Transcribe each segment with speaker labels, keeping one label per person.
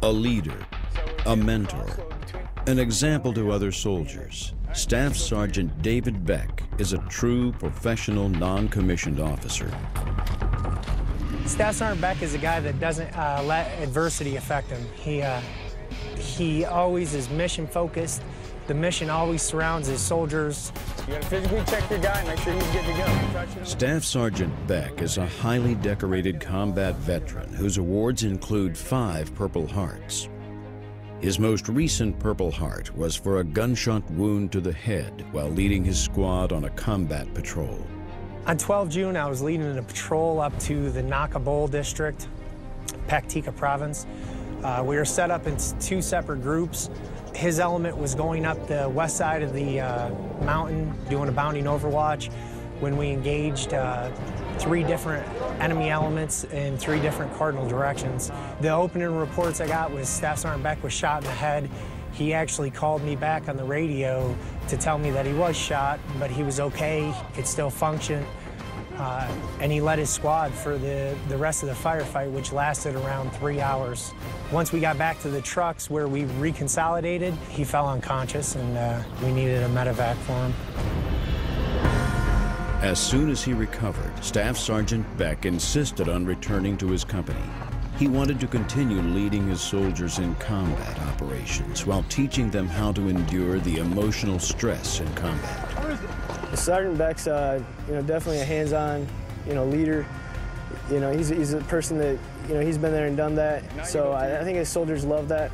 Speaker 1: a leader, a mentor, an example to other soldiers. Staff Sergeant David Beck is a true professional non-commissioned officer.
Speaker 2: Staff Sergeant Beck is a guy that doesn't let adversity affect him. He always is mission focused. The mission always surrounds his soldiers.
Speaker 3: You gotta physically check your guy and make sure he's good to go.
Speaker 1: Staff Sergeant Beck is a highly decorated combat veteran whose awards include 5 Purple Hearts. His most recent Purple Heart was for a gunshot wound to the head while leading his squad on a combat patrol.
Speaker 2: On 12 June, I was leading a patrol up to the Nakabol district, Paktika province. We were set up in 2 separate groups. His element was going up the west side of the mountain, doing a bounding overwatch, when we engaged 3 different enemy elements in 3 different cardinal directions. The opening reports I got was Staff Sergeant Beck was shot in the head. He actually called me back on the radio to tell me that he was shot, but he was okay, could still function. And he led his squad for the rest of the firefight, which lasted around 3 hours. Once we got back to the trucks where we reconsolidated, he fell unconscious, and we needed a medevac for him.
Speaker 1: As soon as he recovered, Staff Sergeant Beck insisted on returning to his company. He wanted to continue leading his soldiers in combat operations while teaching them how to endure the emotional stress in combat.
Speaker 4: Sergeant Beck's, definitely a hands-on, leader. He's a person that, he's been there and done that. So I think his soldiers love that.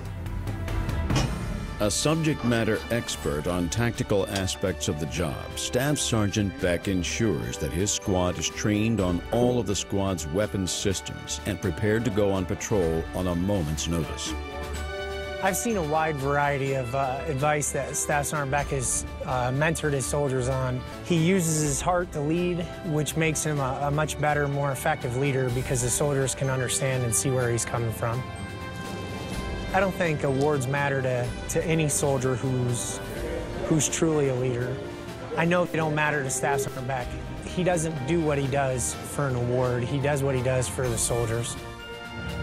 Speaker 1: A subject matter expert on tactical aspects of the job, Staff Sergeant Beck ensures that his squad is trained on all of the squad's weapons systems and prepared to go on patrol on a moment's notice.
Speaker 2: I've seen a wide variety of advice that Staff Sergeant Beck has mentored his soldiers on. He uses his heart to lead, which makes him a much better, more effective leader because the soldiers can understand and see where he's coming from. I don't think awards matter to any soldier who's truly a leader. I know they don't matter to Staff Sergeant Beck. He doesn't do what he does for an award. He does what he does for the soldiers.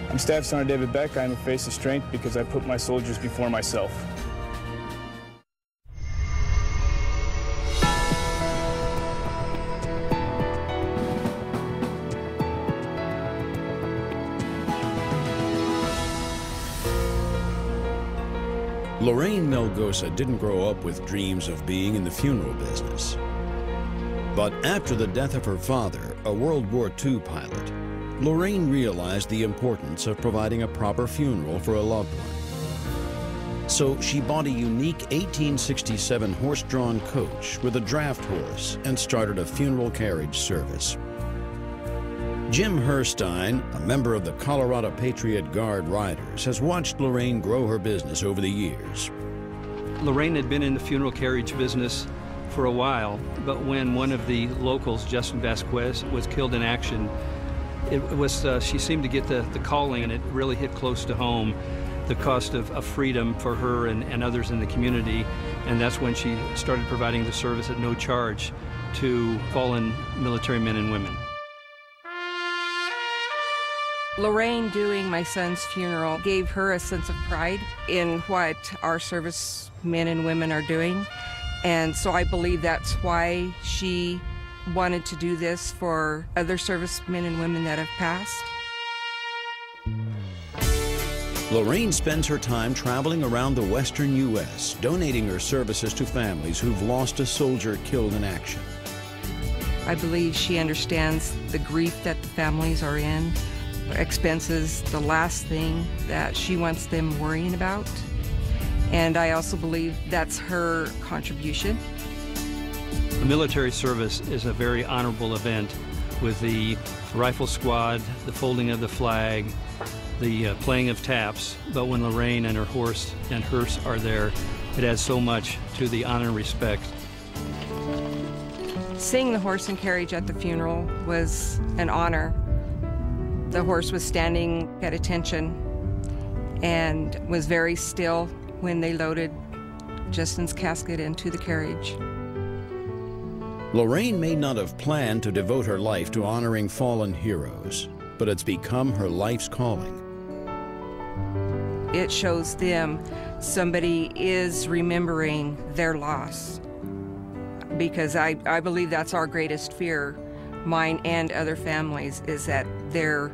Speaker 3: I'm Staff Sergeant David Beck. I'm a face of strength because I put my soldiers before myself.
Speaker 1: Lorraine Melgosa didn't grow up with dreams of being in the funeral business. But after the death of her father, a World War II pilot, Lorraine realized the importance of providing a proper funeral for a loved one. So she bought a unique 1867 horse-drawn coach with a draft horse and started a funeral carriage service. Jim Herstein, a member of the Colorado Patriot Guard Riders, has watched Lorraine grow her business over the years.
Speaker 5: Lorraine had been in the funeral carriage business for a while, but when one of the locals, Justin Vasquez, was killed in action, she seemed to get the calling, and it really hit close to home, the cost of freedom for her and others in the community, and that's when she started providing the service at no charge to fallen military men and women.
Speaker 6: Lorraine doing my son's funeral gave her a sense of pride in what our servicemen and women are doing, and so I believe that's why she wanted to do this for other servicemen and women that have passed.
Speaker 1: Lorraine spends her time traveling around the western U.S., donating her services to families who've lost a soldier killed in action.
Speaker 6: I believe she understands the grief that the families are in. Expenses, the last thing that she wants them worrying about. And I also believe that's her contribution.
Speaker 5: The military service is a very honorable event with the rifle squad, the folding of the flag, the playing of taps. But when Lorraine and her horse and hearse are there, it adds so much to the honor and respect.
Speaker 6: Seeing the horse and carriage at the funeral was an honor. The horse was standing at attention and was very still when they loaded Justin's casket into the carriage.
Speaker 1: Lorraine may not have planned to devote her life to honoring fallen heroes, but it's become her life's calling.
Speaker 6: it shows them somebody is remembering their loss. Because I believe that's our greatest fear, mine and other families, is that their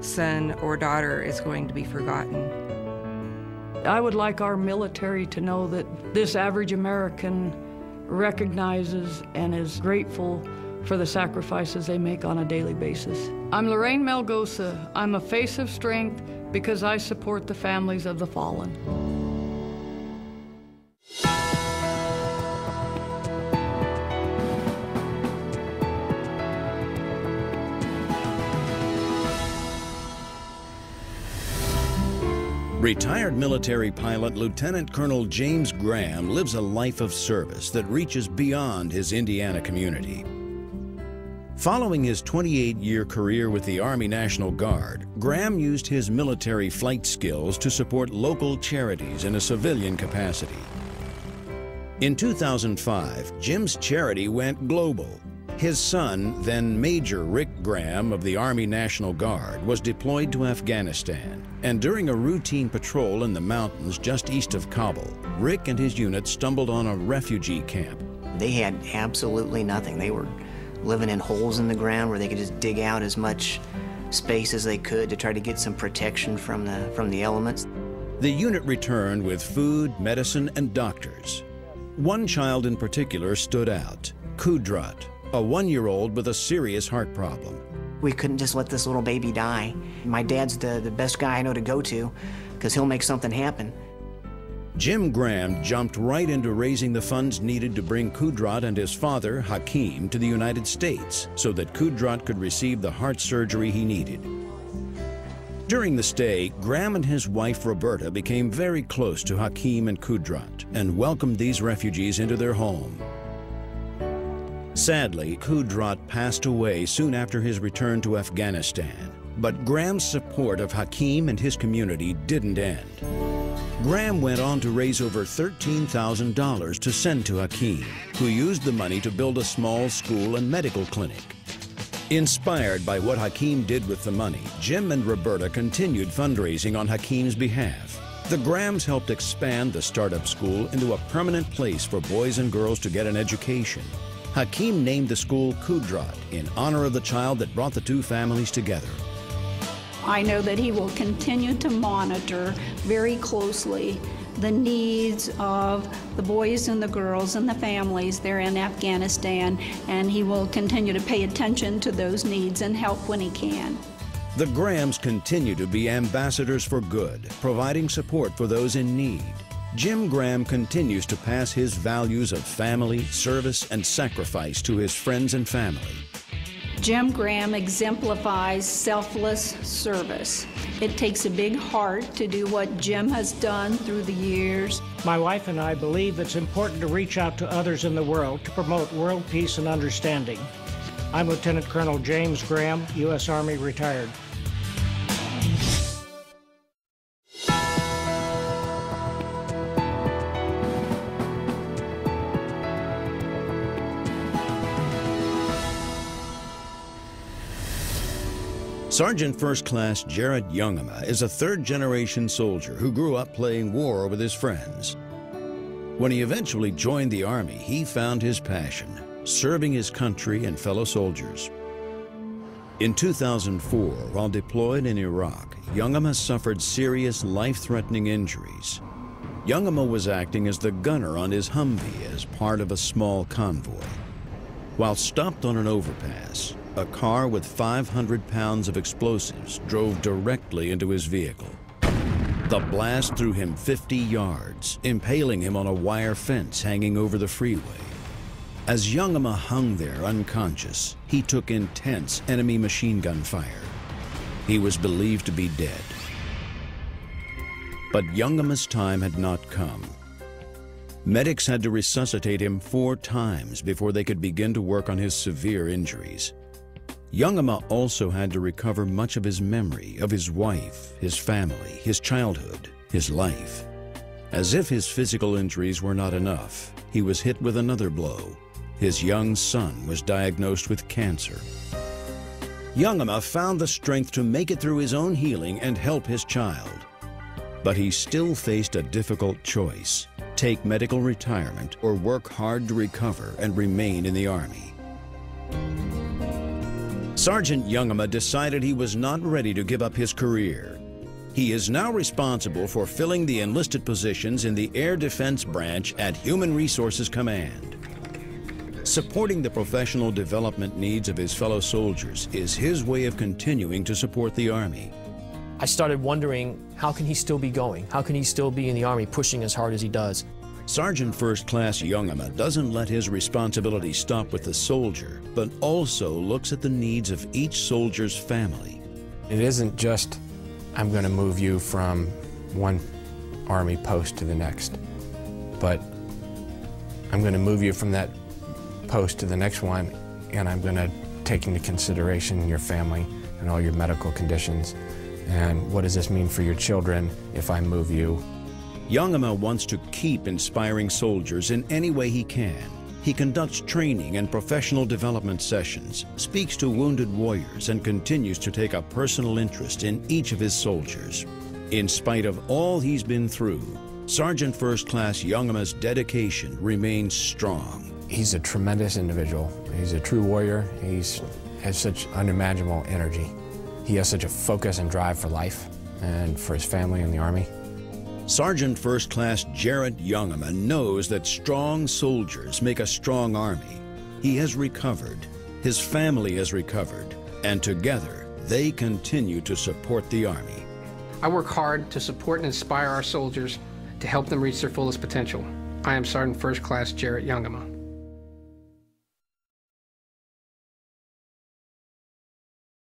Speaker 6: son or daughter is going to be forgotten.
Speaker 7: I would like our military to know that this average American recognizes and is grateful for the sacrifices they make on a daily basis. I'm Lorraine Melgosa. I'm a face of strength because I support the families of the fallen.
Speaker 1: Retired military pilot Lieutenant Colonel James Graham lives a life of service that reaches beyond his Indiana community. Following his 28-year career with the Army National Guard, Graham used his military flight skills to support local charities in a civilian capacity. In 2005, Jim's charity went global. His son, then Major Rick Graham of the Army National Guard, was deployed to Afghanistan. And during a routine patrol in the mountains just east of Kabul, Rick and his unit stumbled on a refugee camp.
Speaker 8: They had absolutely nothing. They were living in holes in the ground where they could just dig out as much space as they could to try to get some protection from the elements.
Speaker 1: The unit returned with food, medicine, and doctors. One child in particular stood out, Kudrat, a 1-year-old with a serious heart problem.
Speaker 8: We couldn't just let this little baby die. My dad's the best guy I know to go to because he'll make something happen.
Speaker 1: Jim Graham jumped right into raising the funds needed to bring Kudrat and his father, Hakeem, to the United States so that Kudrat could receive the heart surgery he needed. During the stay, Graham and his wife, Roberta, became very close to Hakeem and Kudrat and welcomed these refugees into their home. Sadly, Kudrat passed away soon after his return to Afghanistan, but Graham's support of Hakeem and his community didn't end. Graham went on to raise over $13,000 to send to Hakeem, who used the money to build a small school and medical clinic. Inspired by what Hakeem did with the money, Jim and Roberta continued fundraising on Hakeem's behalf. The Grahams helped expand the startup school into a permanent place for boys and girls to get an education. Hakeem named the school Kudrat in honor of the child that brought the two families together.
Speaker 9: I know that he will continue to monitor very closely the needs of the boys and the girls and the families there in Afghanistan, and he will continue to pay attention to those needs and help when he can.
Speaker 1: The Grahams continue to be ambassadors for good, providing support for those in need. Jim Graham continues to pass his values of family, service, and sacrifice to his friends and family.
Speaker 9: Jim Graham exemplifies selfless service. It takes a big heart to do what Jim has done through the years.
Speaker 10: My wife and I believe it's important to reach out to others in the world to promote world peace and understanding. I'm Lieutenant Colonel James Graham, U.S. Army retired.
Speaker 1: Sergeant First Class Jarrett Jongema is a third-generation soldier who grew up playing war with his friends. When he eventually joined the Army, he found his passion, serving his country and fellow soldiers. In 2004, while deployed in Iraq, Jongema suffered serious life-threatening injuries. Jongema was acting as the gunner on his Humvee as part of a small convoy. While stopped on an overpass, a car with 500 pounds of explosives drove directly into his vehicle. The blast threw him 50 yards, impaling him on a wire fence hanging over the freeway. As Jongema hung there unconscious, he took intense enemy machine gun fire. He was believed to be dead. But Jongema's time had not come. Medics had to resuscitate him 4 times before they could begin to work on his severe injuries. Jongema also had to recover much of his memory of his wife, his family, his childhood, his life. As if his physical injuries were not enough, he was hit with another blow. His young son was diagnosed with cancer. Jongema found the strength to make it through his own healing and help his child. But he still faced a difficult choice: take medical retirement or work hard to recover and remain in the Army. Sergeant Jongema decided he was not ready to give up his career. He is now responsible for filling the enlisted positions in the Air Defense Branch at Human Resources Command. Supporting the professional development needs of his fellow soldiers is his way of continuing to support the Army.
Speaker 11: I started wondering, how can he still be going? How can he still be in the Army pushing as hard as he does?
Speaker 1: Sergeant First Class Jongema doesn't let his responsibility stop with the soldier, but also looks at the needs of each soldier's family.
Speaker 12: It isn't just, I'm going to move you from one Army post to the next, but I'm going to move you from that post to the next one, and I'm going to take into consideration your family and all your medical conditions, and what does this mean for your children if I move you?
Speaker 1: Jongema wants to keep inspiring soldiers in any way he can. He conducts training and professional development sessions, speaks to wounded warriors, and continues to take a personal interest in each of his soldiers. In spite of all he's been through, Sergeant First Class Jongema's dedication remains strong.
Speaker 12: He's a tremendous individual. He's a true warrior. He has such unimaginable energy. He has such a focus and drive for life and for his family in the Army.
Speaker 1: Sergeant First Class Jarrett Jongema knows that strong soldiers make a strong Army. He has recovered, his family has recovered, and together they continue to support the Army.
Speaker 13: I work hard to support and inspire our soldiers to help them reach their fullest potential. I am Sergeant First Class Jarrett Jongema.